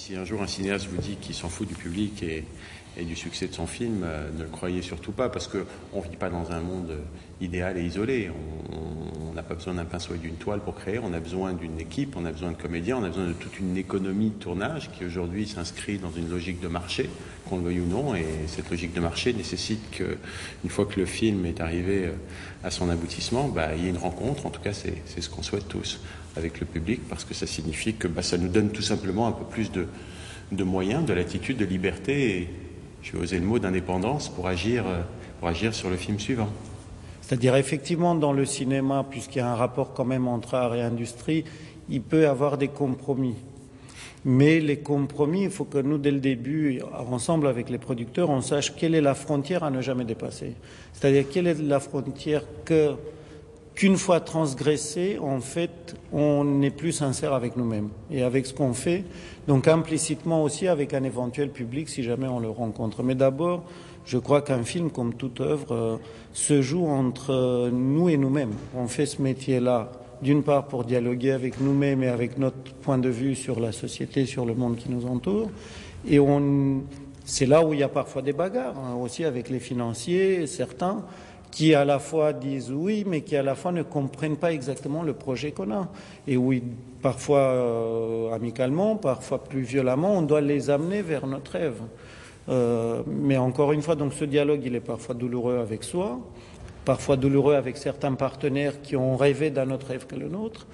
Si un jour un cinéaste vous dit qu'il s'en fout du public et du succès de son film, ne le croyez surtout pas, parce qu'on ne vit pas dans un monde idéal et isolé. On n'a pas besoin d'un pinceau et d'une toile pour créer, on a besoin d'une équipe, on a besoin de comédiens, on a besoin de toute une économie de tournage qui aujourd'hui s'inscrit dans une logique de marché, qu'on le veuille ou non, et cette logique de marché nécessite qu'une fois que le film est arrivé à son aboutissement, il y ait une rencontre, en tout cas c'est ce qu'on souhaite tous, avec le public, parce que ça signifie que ça nous donne tout simplement un peu plus de moyens, de latitude, de liberté, et je vais oser le mot d'indépendance pour agir sur le film suivant. C'est-à-dire effectivement dans le cinéma, puisqu'il y a un rapport quand même entre art et industrie, il peut y avoir des compromis. Mais les compromis, il faut que nous, dès le début, ensemble avec les producteurs, on sache quelle est la frontière à ne jamais dépasser. C'est-à-dire quelle est la frontière qu'une fois transgressée, en fait, on n'est plus sincère avec nous-mêmes et avec ce qu'on fait, donc implicitement aussi avec un éventuel public si jamais on le rencontre. Mais d'abord, je crois qu'un film, comme toute œuvre, se joue entre nous et nous-mêmes. On fait ce métier-là, d'une part pour dialoguer avec nous-mêmes et avec notre point de vue sur la société, sur le monde qui nous entoure, et c'est là où il y a parfois des bagarres, aussi avec les financiers, certains, qui à la fois disent oui, mais qui à la fois ne comprennent pas exactement le projet qu'on a. Et oui, parfois amicalement, parfois plus violemment, on doit les amener vers notre rêve. Mais encore une fois, donc ce dialogue, il est parfois douloureux avec soi, parfois douloureux avec certains partenaires qui ont rêvé d'un autre rêve que le nôtre,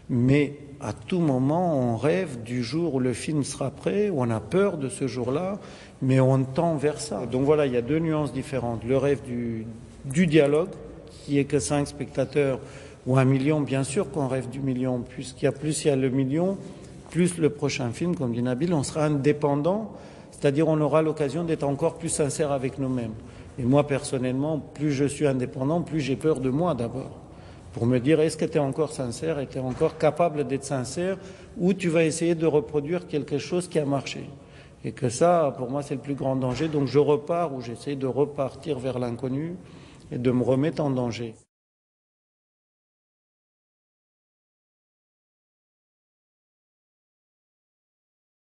mais à tout moment, on rêve du jour où le film sera prêt, où on a peur de ce jour-là, mais on tend vers ça. Donc voilà, il y a deux nuances différentes. Le rêve du dialogue, qui est que 5 spectateurs ou 1 million, bien sûr qu'on rêve du million, puisqu'il y a plus il y a le million, plus le prochain film, comme dit Nabil, on sera indépendant, c'est-à-dire on aura l'occasion d'être encore plus sincère avec nous-mêmes. Et moi, personnellement, plus je suis indépendant, plus j'ai peur de moi d'abord, pour me dire est-ce que tu es encore sincère, et tu es encore capable d'être sincère, ou tu vas essayer de reproduire quelque chose qui a marché. Et que ça, pour moi, c'est le plus grand danger. Donc je repars, ou j'essaie de repartir vers l'inconnu, et de me remettre en danger.